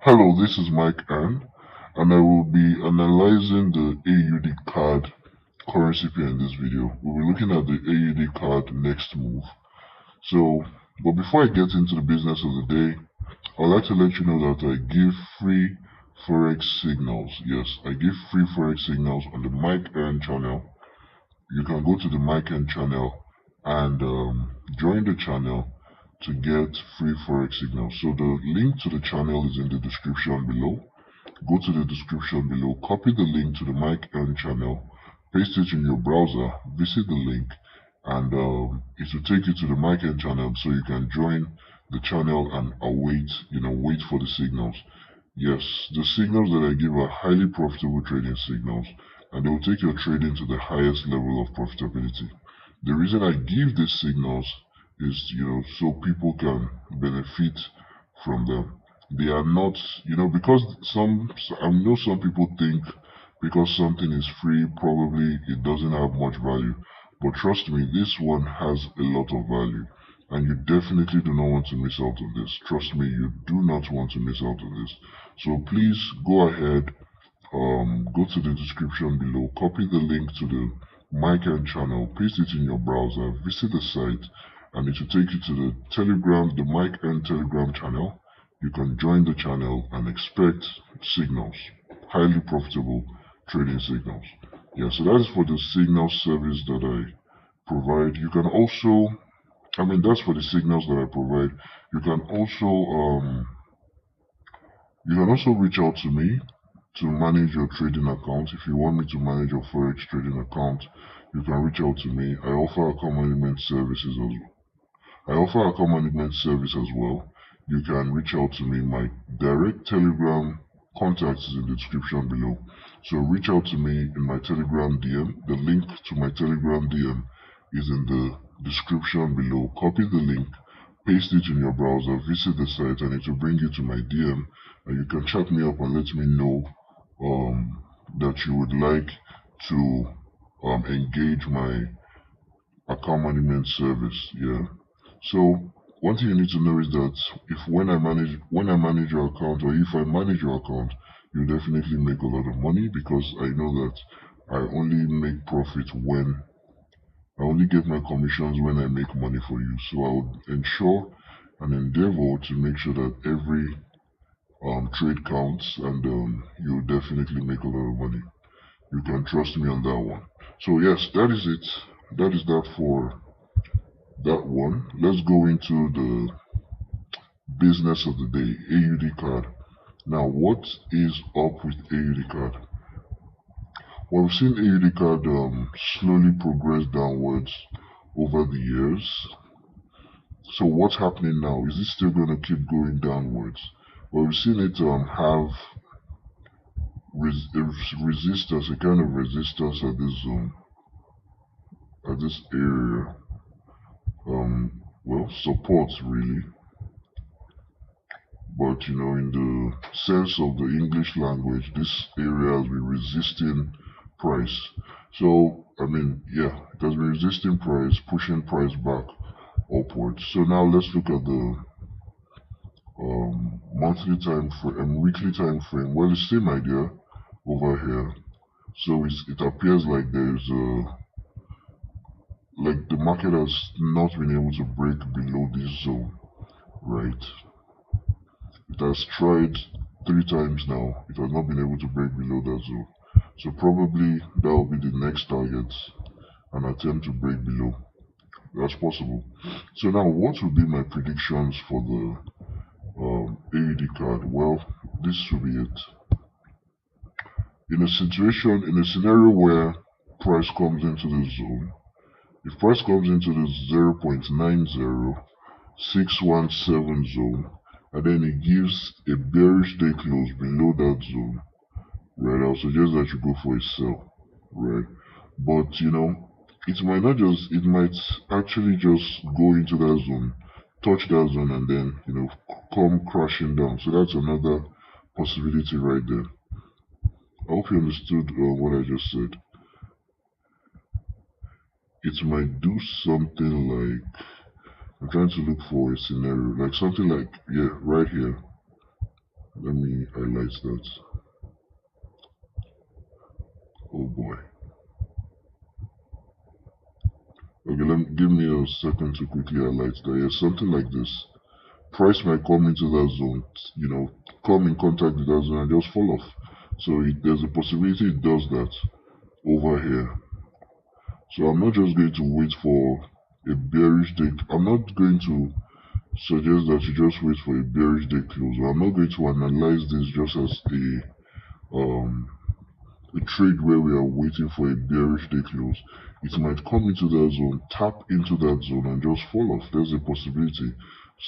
Hello, this is Mike and I will be analyzing the AUDCAD currency pair in this video. We'll be looking at the AUDCAD next move. But before I get into the business of the day, I'd like to let you know that I give free Forex signals. Yes, I give free Forex signals on the Mike channel. You can go to the Mike channel and join the channel to get free Forex signals. So the link to the channel is in the description below. Go to the description below, copy the link to the Mike channel, paste it in your browser, visit the link, and it will take you to the Mike channel so you can join the channel and wait for the signals. Yes, the signals that I give are highly profitable trading signals, and they will take your trading to the highest level of profitability. The reason I give these signals is, so people can benefit from them. They are not, because I know some people think because something is free, probably it doesn't have much value. But trust me, this one has a lot of value. And you definitely do not want to miss out on this. Trust me, you do not want to miss out on this. So please go ahead, go to the description below, copy the link to the MyCan channel, paste it in your browser, visit the site, and it will take you to the Telegram, the MyCan Telegram channel. You can join the channel and expect signals, highly profitable trading signals. Yeah, so that is for the signal service that I provide. You can also, that's for the signals that I provide. You can also reach out to me to manage your trading account. If you want me to manage your Forex trading account, you can reach out to me. I offer account management services as well. You can reach out to me. My direct Telegram contact is in the description below. So reach out to me in my Telegram DM. The link to my Telegram DM is in the description below. Copy the link, paste it in your browser, visit the site, and it will bring you to my DM. And you can chat me up and let me know that you would like to engage my account management service. Yeah. So one thing you need to know is that when I manage your account, or if I manage your account, you definitely make a lot of money, because I know that I only make profit when I only get my commissions when I make money for you. So I would ensure and endeavor to make sure that every trade counts, and you definitely make a lot of money. You can trust me on that one. So yes, that is it. That is that for that one. Let's go into the business of the day, AUDCAD. Now, what is up with AUDCAD? Well, we've seen AUDCAD slowly progress downwards over the years. So what's happening now? Is it still going to keep going downwards? Well, we've seen it have resistance, a kind of resistance at this zone, at this area. Well, support really. But in the sense of the English language, this area has been resisting price. So yeah, it has been resisting price, pushing price back upwards. So now let's look at the monthly time frame and weekly time frame. Well, the same idea over here. So it appears like there's like the market has not been able to break below this zone, right? It has tried 3 times now. It has not been able to break below that zone. So probably that will be the next target, an attempt to break below. That's possible. So now, what will be my predictions for the AUDCAD? Well, this will be it. In a scenario where price comes into the zone, if price comes into the 0.90617 zone, and then it gives a bearish day close below that zone, right, I'll suggest that you go for a sell, right? But it might actually just go into that zone, touch that zone, and then come crashing down. So that's another possibility right there. I hope you understood what I just said. It might do something like, I'm trying to look for a scenario, like something like, yeah, right here. Let me highlight that. Oh boy. Okay, give me a second to quickly highlight that. Yeah, something like this. Price might come into that zone, come in contact with that zone and just fall off. So there's a possibility it does that over here. So I'm not just going to wait for a bearish day. I'm not going to suggest that you just wait for a bearish day close. I'm not going to analyze this just as a trade where we are waiting for a bearish day close. It might come into that zone, tap into that zone and just fall off. There's a possibility.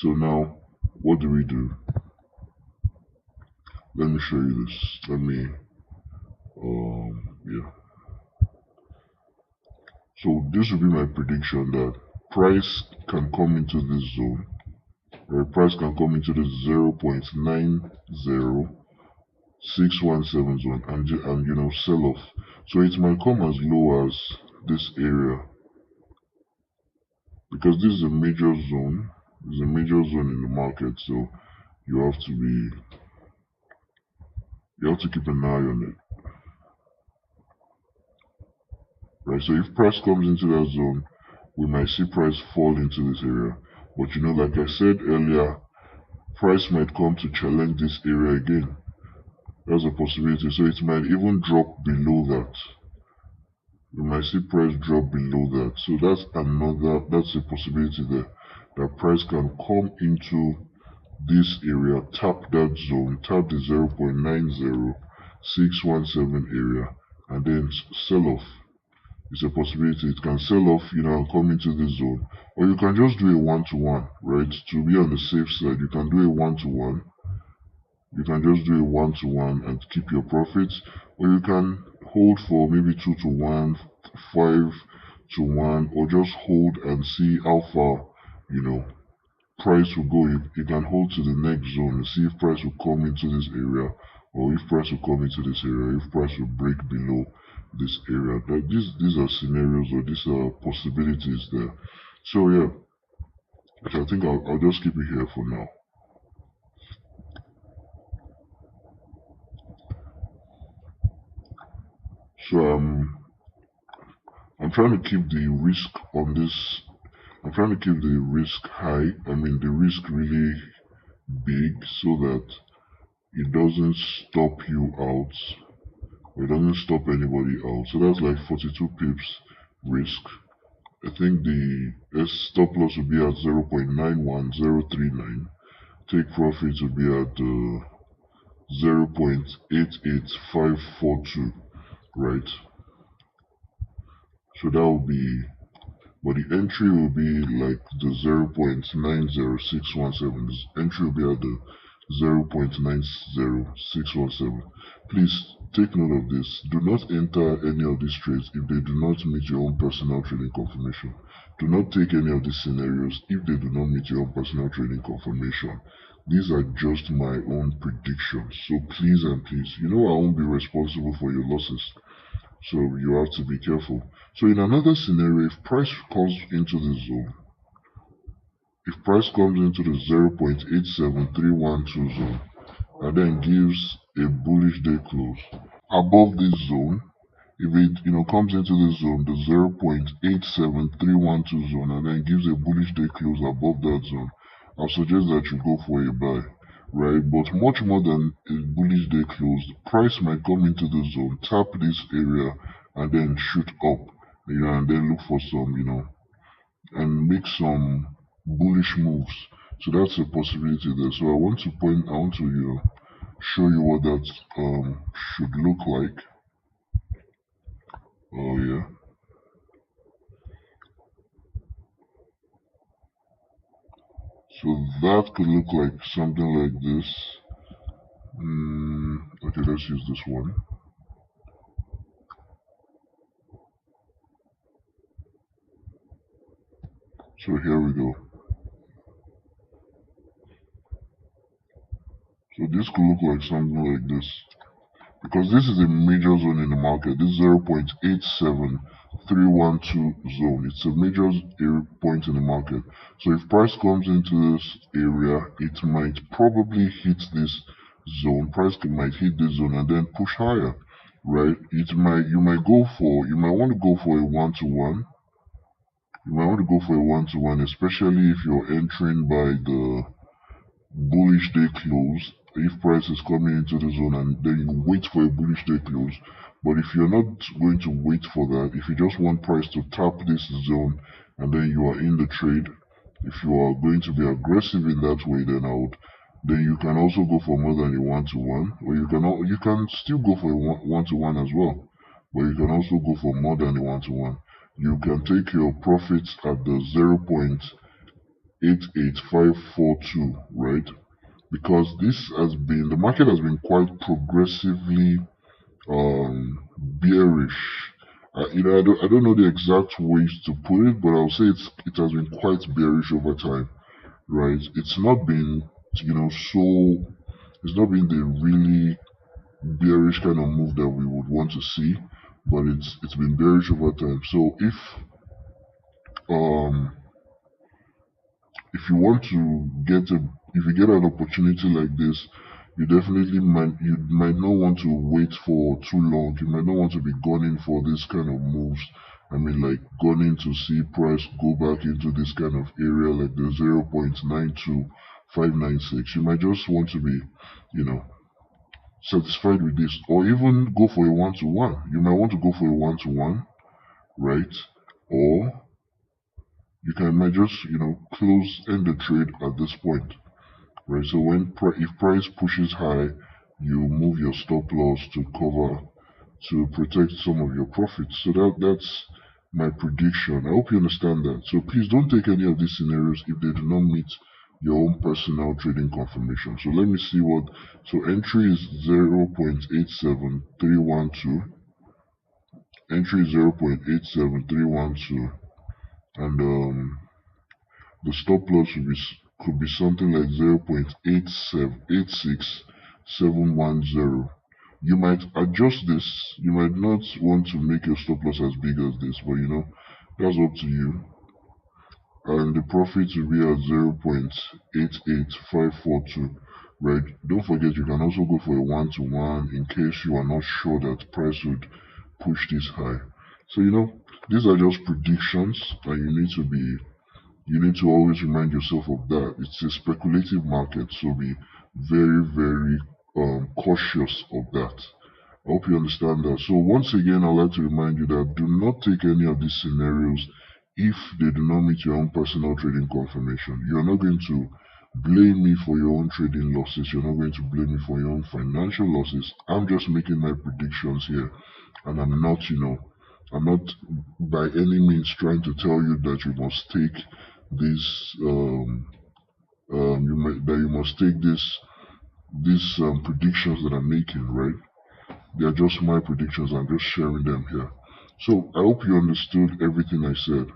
So now what do we do? Let me show you this. Yeah. So this will be my prediction that price can come into this zone. Right, price can come into the 0.90617 zone and sell off. So it might come as low as this area because this is a major zone. It's a major zone in the market, so you have to keep an eye on it. Right, so if price comes into that zone, we might see price fall into this area. But like I said earlier, price might come to challenge this area again. That's a possibility. So it might even drop below that. You might see price drop below that. So that's a possibility there. That price can come into this area, tap that zone, tap the 0.90617 area, and then sell off. It's a possibility. It can sell off, and come into this zone. Or you can just do a one-to-one, right? To be on the safe side, you can do a one-to-one. You can just do a one-to-one and keep your profits. Or you can hold for maybe 2-to-1, 5-to-1, or just hold and see how far, price will go. You can hold to the next zone and see if price will come into this area, or if price will come into this area, if price will break below this area. These are scenarios, or these are possibilities there. So yeah, I think I'll just keep it here for now. So I'm trying to keep the risk on this. I'm trying to keep the risk high. I mean the risk really big, so that it doesn't stop you out. It doesn't stop anybody out. So that's like 42 pips risk. I think the stop loss will be at 0.91039. Take profit will be at 0.88542, right? So that will be, but the entry will be like the 0.90617. This entry will be at the 0.90617. Please take note of this. Do not enter any of these trades if they do not meet your own personal trading confirmation. Do not take any of these scenarios if they do not meet your own personal trading confirmation. These are just my own predictions. So please and please, I won't be responsible for your losses. So you have to be careful. So in another scenario, if price comes into the zone, if price comes into the 0.87312 zone and then gives a bullish day close above this zone, if it comes into this zone, the 0.87312 zone, and then gives a bullish day close above that zone, I'll suggest that you go for a buy, right? But much more than a bullish day close, price might come into the zone, tap this area, and then shoot up, and then look for some, and make some bullish moves. So that's a possibility there. So I want to show you what that should look like. Oh yeah. So that could look like something like this. Okay, let's use this one. So here we go. So this could look like something like this. Because this is a major zone in the market. This 0.87312 zone. It's a major point in the market. So if price comes into this area, it might probably hit this zone, might hit this zone and then push higher, right? You might want to go for a one-to-one. You might want to go for a one-to-one, especially if you're entering by the bullish day close. If price is coming into the zone and then you wait for a bullish day close. But if you're not going to wait for that, if you just want price to tap this zone and then you are in the trade, if you are going to be aggressive in that way, then you can also go for more than a one-to-one, or you can still go for a one-to-one as well, but you can also go for more than a one-to-one. You can take your profits at the 0.88542, right? Because the market has been quite progressively bearish. I don't know the exact ways to put it, but I'll say it has been quite bearish over time, right? It's not been, it's not been the really bearish kind of move that we would want to see, but it's been bearish over time. So um if you want to if you get an opportunity like this, you might not want to wait for too long. You might not want to be gunning for this kind of moves. I mean, like gunning to see price go back into this kind of area like the 0.92596. You might just want to be, satisfied with this, or even go for a one-to-one. You might want to go for a one-to-one, right? Or might just end the trade at this point, right? So if price pushes high, you move your stop loss to protect some of your profits. So that's my prediction. I hope you understand that. So please don't take any of these scenarios if they do not meet your own personal trading confirmation. So let me see so entry is 0.87312. Entry is 0.87312, and the stop loss could be something like 0.86710. You might adjust this. You might not want to make your stop loss as big as this, but that's up to you. And the profit will be at 0.88542, right? Don't forget, you can also go for a one-to-one in case you are not sure that price would push this high. So these are just predictions, and you need to always remind yourself of that. It's a speculative market, so be very, very cautious of that. I hope you understand that. So once again, I'd like to remind you that do not take any of these scenarios if they do not meet your own personal trading confirmation. You're not going to blame me for your own trading losses. You're not going to blame me for your own financial losses. I'm just making my predictions here, and I'm not by any means trying to tell you that you must take this you must take these predictions that I'm making, right? They are just my predictions. I'm just sharing them here. So I hope you understood everything I said.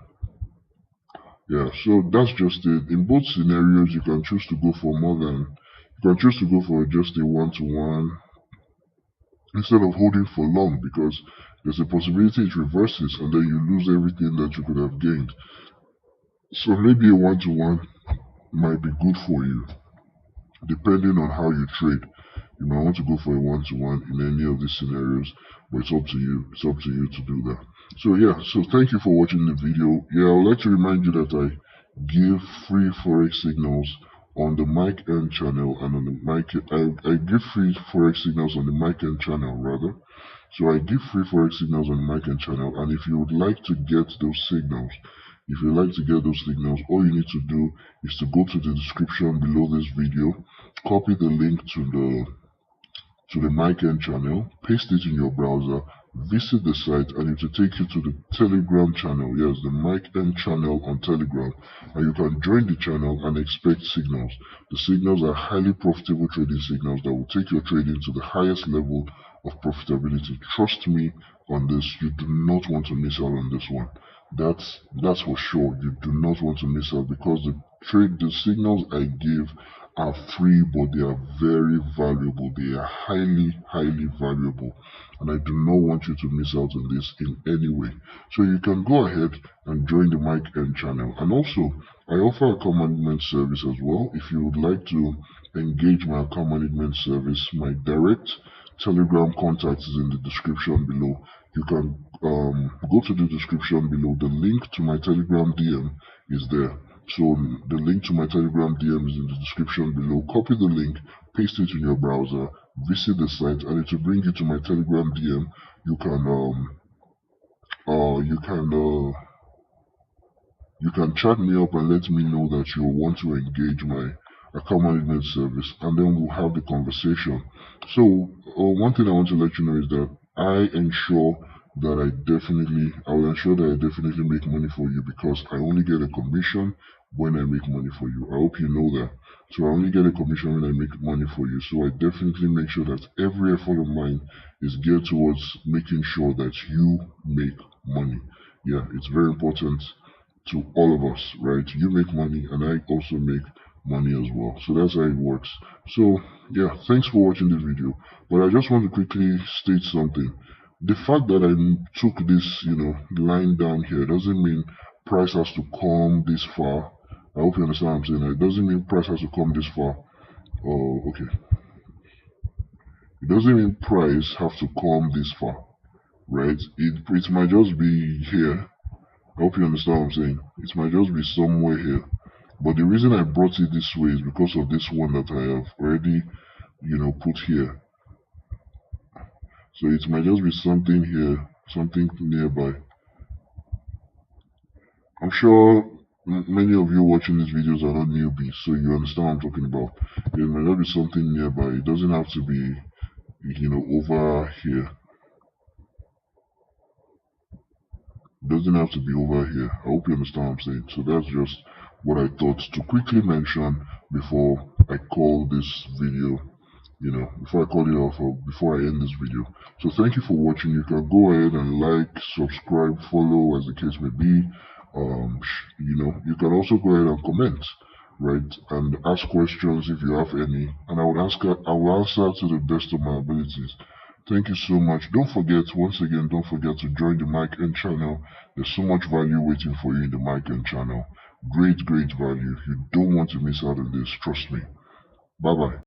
Yeah, so that's just it. In both scenarios, you can choose to go for just a one-to-one instead of holding for long, because there's a possibility it reverses and then you lose everything that you could have gained. So maybe a one-to-one might be good for you, depending on how you trade. You might want to go for a one-to-one in any of these scenarios, but it's up to you. It's up to you to do that. So yeah, so thank you for watching the video. Yeah, I would like to remind you that I give free Forex signals on the Mike N channel and on the I give free Forex signals on the Mike N channel rather. So I give free Forex signals on the Mike N channel, and if you would like to get those signals, all you need to do is to go to the description below this video, copy the link to the Mike N channel, paste it in your browser, visit the site, and it will take you to the Telegram channel. Yes, the Mike N channel on Telegram, and you can join the channel and expect signals. The signals are highly profitable trading signals that will take your trading to the highest level of profitability. Trust me on this. You do not want to miss out on this one. That's for sure. You do not want to miss out, because the signals I give are free, but they are very valuable. They are highly, highly valuable, and I do not want you to miss out on this in any way. So you can go ahead and join the Mike N channel, and also I offer a commandment service as well. If you would like to engage my account management service, my direct Telegram contact is in the description below. You can go to the description below. The link to my Telegram DM is there. So the link to my Telegram DM is in the description below. Copy the link, paste it in your browser, visit the site, and it will bring you to my Telegram DM. You can chat me up and let me know that you want to engage my account management service, and then we'll have the conversation. So one thing I want to let you know is that I will ensure that I definitely make money for you, because I only get a commission when I make money for you. I hope you know that. So I only get a commission when I make money for you. So I definitely make sure that every effort of mine is geared towards making sure that you make money. Yeah, it's very important to all of us, right? You make money and I also make money as well. So that's how it works. So yeah, thanks for watching this video. But I just want to quickly state something. The fact that I took this, line down here doesn't mean price has to come this far. I hope you understand what I'm saying. It doesn't mean price has to come this far. Oh, okay. It doesn't mean price have to come this far, right? It might just be here. I hope you understand what I'm saying. It might just be somewhere here. But the reason I brought it this way is because of this one that I have already, put here. So it might just be something here, something nearby. I'm sure many of you watching these videos are not newbies, so you understand what I'm talking about. It might not be something nearby. It doesn't have to be, over here. It doesn't have to be over here. I hope you understand what I'm saying. So that's just what I thought to quickly mention before I call this video, before I call it off or before I end this video. So thank you for watching. You can go ahead and like, subscribe, follow, as the case may be. You can also go ahead and comment, right, and ask questions if you have any, and I will answer to the best of my abilities. Thank you so much. Once again, don't forget to join the Mike N channel. There's so much value waiting for you in the Mike N channel. Great value. You don't want to miss out on this. Trust me. Bye bye.